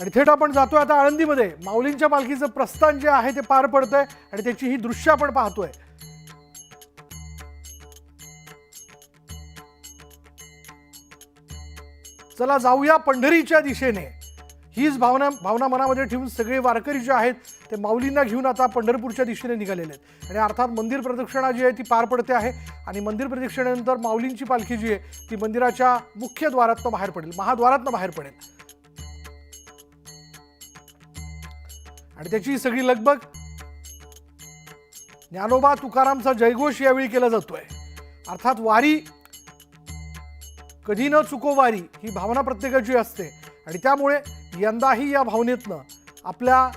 आणि थेट आपण जातोय आता आळंदीमध्ये माऊलींच्या पालखीचं प्रस्थान जे आहे ते पार पडतंय आणि त्याची ही दृश्य आपण पाहतोय। चला जाऊया पंढरीच्या दिशेने। हीच भावना मनामध्ये ठेवून सगळे वारकरी जे आहेत ते माऊलींना घेऊन आता पंढरपूरच्या दिशेने निघालेले आहेत आणि अर्थात मंदिर प्रदक्षिणा जी आहे ती पार पडते आहे आणि मंदिर प्रदक्षिणेनंतर माऊलींची पालखी जी आहे ती मंदिराच्या मुख्य द्वारातून बाहेर पडेल, महाद्वारातून बाहेर पडेल आणि त्याची सगळी लगबग ज्ञानोबा तुकारामचा जयघोष यावेळी केला जातोय। अर्थात वारी कधी न चुको वारी ही भावना प्रत्येकाची असते आणि त्यामुळे यंदाही या भावनेतनं आपल्या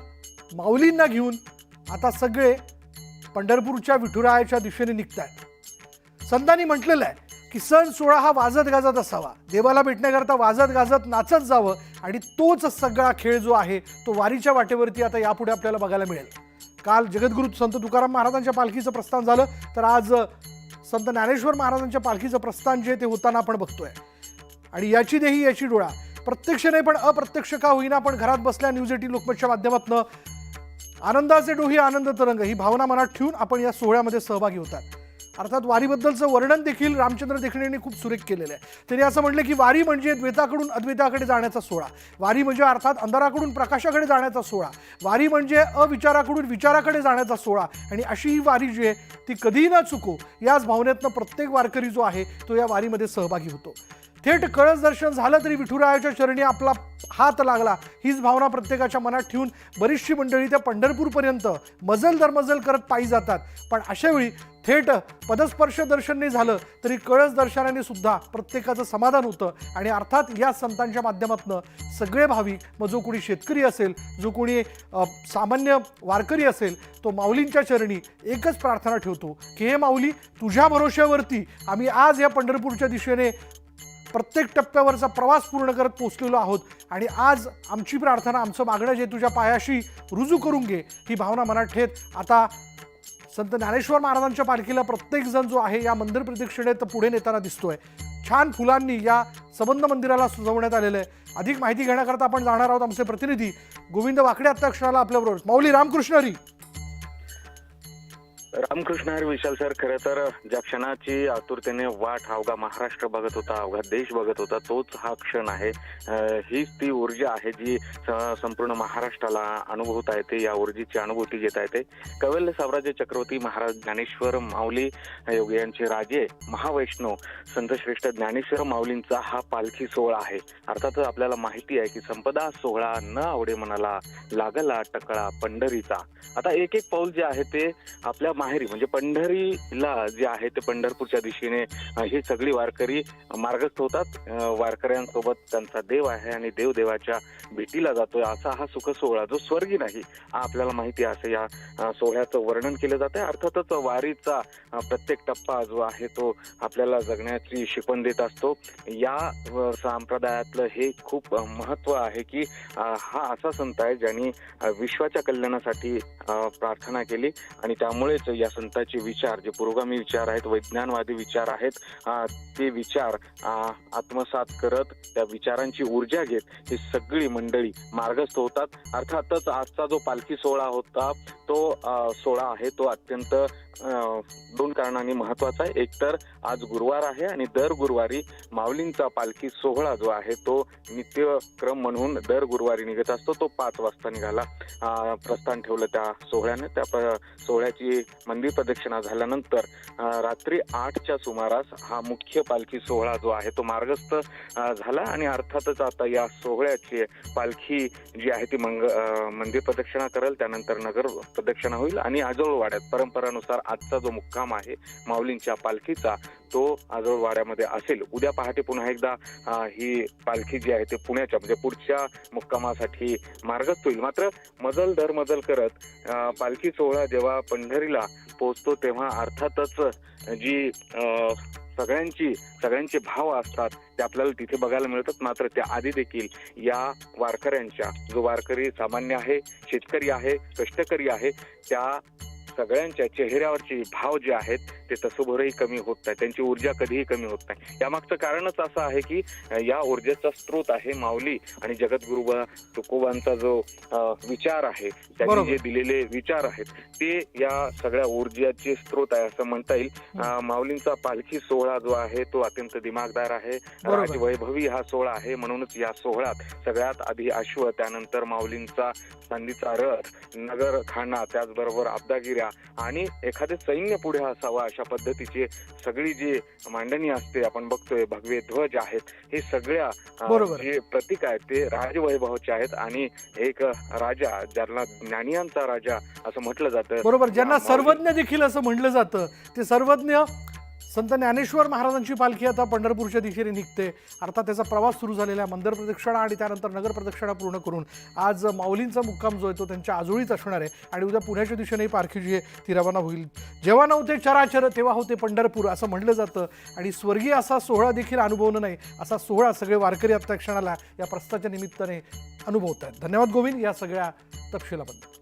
माऊलींना घेऊन आता सगळे पंढरपूरच्या विठुरायाच्या दिशेने निघतायत। संतांनी म्हटलेलं आहे की सण सोहळा हा वाजत गाजत असावा, देवाला भेटण्याकरता वाजत गाजत नाचत जावं आणि तोच सगळा खेळ जो आहे तो वारीच्या वाटेवरती आता यापुढे आपल्याला बघायला मिळेल। काल जगद्गुरू संत तुकाराम महाराजांच्या पालखीचं प्रस्थान झालं, तर आज संत ज्ञानेश्वर महाराजांच्या पालखीचं प्रस्थान जे ते होताना आपण बघतोय आणि याची देही याची डोळा प्रत्यक्ष नाही पण अप्रत्यक्ष का होईना पण घरात बसल्या न्यूज 18 लोकमतच्या माध्यमातून आनंदाचे डोही आनंद तरंग ही भावना मनात ठेवून आपण या सोहळ्यामध्ये सहभागी होतात। अर्थात वारीबद्दलचं वर्णन देखील रामचंद्र देखणेंनी खूप सुरेख केलेलं आहे। त्यांनी असं म्हटलं की वारी म्हणजे द्वैताकडून अद्वैताकडे जाण्याचा सोहळा, वारी म्हणजे अर्थात अंधाराकडून प्रकाशाकडे जाण्याचा सोहळा, वारी म्हणजे अविचाराकडून विचाराकडे जाण्याचा सोहळा आणि अशी ही वारी जी आहे ती कधीही न चुको याच भावनेतनं प्रत्येक वारकरी जो आहे तो या वारीमध्ये सहभागी होतो। थेट कळस दर्शन झालं तरी विठुरायाच्या चरणी आपला हात लागला हीच भावना प्रत्येकाच्या मनात ठेवून बरीचशी मंडळी त्या पंढरपूरपर्यंत मजल दरमजल करत पायी जातात। पण अशावेळी थेट पदस्पर्श दर्शन नाही झालं तरी कळस दर्शनाने सुद्धा प्रत्येकाचं समाधान होतं आणि अर्थात या संतांच्या माध्यमातून सगळे भाविक, मग जो कोणी शेतकरी असेल, जो कोणी सामान्य वारकरी असेल, तो माऊलींच्या चरणी एकच प्रार्थना ठेवतो की हे माऊली, तुझ्या भरोश्यावरती आम्ही आज या पंढरपूरच्या दिशेने प्रत्येक टप्प्यावरचा प्रवास पूर्ण करत पोहोचलेलो आहोत आणि आज आमची प्रार्थना, आमचं मागणं जे तुझ्या पायाशी रुजू करून घे ही भावना मनात ठेवत आता संत ज्ञानेश्वर महाराजांच्या पालखीला प्रत्येक जण जो आहे या मंदिर प्रदक्षिणेत पुढे नेताना दिसतोय। छान फुलांनी या संबंध मंदिराला सजवण्यात आलेलं आहे। अधिक माहिती घेण्याकरता आपण जाणार आहोत, आमचे प्रतिनिधी गोविंद वाकडे आता क्षणाला आपल्याबरोबर। माऊली रामकृष्ण हरी। रामकृष्ण हरी विशाल सर, खरं तर ज्या क्षणाची आतुरतेने वाट अवघा महाराष्ट्र बघत होता, अवघा देश बघत होता, तोच हा क्षण आहे। हीच ती ऊर्जा आहे जी संपूर्ण महाराष्ट्राला अनुभवता येते, या ऊर्जेची अनुभूती घेता येते। कैवल्य साम्राज्य चक्रवर्ती महाराज ज्ञानेश्वर माऊली योगी यांचे राजे महावैष्णव संत श्रेष्ठ ज्ञानेश्वर माऊलींचा हा पालखी सोहळा आहे। अर्थातच आपल्याला माहिती आहे की संपदा सोहळा न आवडे मनाला, लागला टकळा पंढरीचा। आता एक एक पाऊल जे आहे ते आपल्या माहेरी म्हणजे पंढरीला जे आहे ते पंढरपूरच्या दिशेने ही सगळी वारकरी मार्गस्थ होतात। वारकऱ्यांसोबत त्यांचा देव आहे आणि देवाच्या भेटीला जातोय असा हा सुख सोहळा जो स्वर्गी नाही आपल्याला माहिती आहे। असं या सोहळ्याचं वर्णन केलं जातं। अर्थातच वारीचा प्रत्येक टप्पा जो आहे तो आपल्याला जगण्याची शिकवण देत असतो। या संप्रदायातलं हे खूप महत्व आहे की हा असा संत आहे ज्यांनी विश्वाच्या कल्याणासाठी प्रार्थना केली आणि त्यामुळेच या संतांचे विचार जे पुरोगामी विचार आहेत, वैज्ञानिकवादी विचार आहेत, ते विचार आत्मसात करत त्या विचारांची ऊर्जा घेत ही सगळी मंडळी मार्गस्थ होतात। अर्थातच आजचा जो पालखी सोहळा होता तो सोहळा आहे तो अत्यंत दोन कारणांनी महत्वाचा आहे। एक तर आज गुरुवार आहे आणि दर गुरुवारी माऊलींचा पालखी सोहळा जो आहे तो नित्यक्रम म्हणून दर गुरुवारी निघत असतो। तो 5 वाजता निघाला, प्रस्थान ठेवलं त्या सोहळ्याने। त्या सोहळ्याची मंदिर प्रदक्षिणा झाल्यानंतर रात्री 8च्या सुमारास हा मुख्य पालखी सोहळा जो आहे तो मार्गस्थ झाला आणि अर्थातच आता या सोहळ्याची पालखी जी आहे ती मंदिर प्रदक्षिणा करेल, त्यानंतर नगर प्रदक्षिणा होईल आणि आजोळवाड्यात परंपरानुसार आजचा जो मुक्काम आहे माऊलींच्या पालखीचा तो आजोळवाड्यामध्ये असेल। उद्या पहाटे पुन्हा एकदा ही पालखी जी आहे ते पुण्याच्या म्हणजे पुढच्या मुक्कामासाठी मार्गस्थ होईल। मात्र मजल दर मजल करत पालखी सोहळा जेव्हा पंढरीला पोहोचतो तेव्हा अर्थातच जी सगळ्यांचे भाव असतात ते आपल्याला तिथे बघायला मिळतात। मात्र त्या आधी देखील या वारकऱ्यांच्या, जो वारकरी सामान्य आहे, शेतकरी आहे, कष्टकरी आहे, त्या सगळ्यांच्या चेहऱ्यावरचे भाव जे आहेत ते तसोभरही कमी होत नाही, त्यांची ऊर्जा कधीही कमी होत नाही. यामागचं कारणच असं आहे की या ऊर्जेचा स्रोत आहे माऊली आणि जगद्गुरू तुकोबांचा जो विचार आहे, त्यांनी बरोबर. जे दिलेले विचार आहेत ते या सगळ्या ऊर्जेचे स्रोत आहे असं म्हणता येईल. माऊलींचा पालखी सोहळा जो आहे तो अत्यंत दिमागदार आहे, बरोबर. राजवैभवी हा सोहळा आहे. म्हणूनच या सोहळ्यात सगळ्यात आधी अश्व, त्यानंतर माऊलींचा चांदीचा रथ, नगर खाना, त्याचबरोबर अब्दागिऱ्या आणि एखादे सैन्य पुढे असावा अशा पद्धतीची सगळी जी मांडणी असते, आपण बघतोय भगवे ध्वज आहेत, हे सगळ्या बरोबर. जे प्रतीक आहेत ते राजवैभवाचे आहेत. आणि एक राजा, ज्याला ज्ञानियांचा राजा असं म्हटलं जातं, बरोबर, ज्यांना माऊली- सर्वज्ञ देखील असं म्हटलं जातं, ते सर्वज्ञ संत ज्ञानेश्वर महाराजांची पालखी आता पंढरपूरच्या दिशेने निघते. अर्थात त्याचा प्रवास सुरू झालेला आहे. मंदिर प्रदक्षिणा आणि त्यानंतर नगर प्रदक्षिणा पूर्ण करून आज माऊलींचा मुक्काम जो आहे तो त्यांच्या आजोळीत असणार आहे आणि उद्या पुण्याच्या दिशेने पालखी जी आहे ती रवाना होईल. जेव्हा नव्हते चराचर तेव्हा होते पंढरपूर असं म्हटलं जातं आणि स्वर्गीय असा सोहळा देखील अनुभवणं नाही, असा सोहळा सगळे वारकरी आता क्षणाला या प्रस्थाच्या निमित्ताने अनुभवत आहेत. धन्यवाद गोविंद या सगळ्या तपशिलाबद्दल.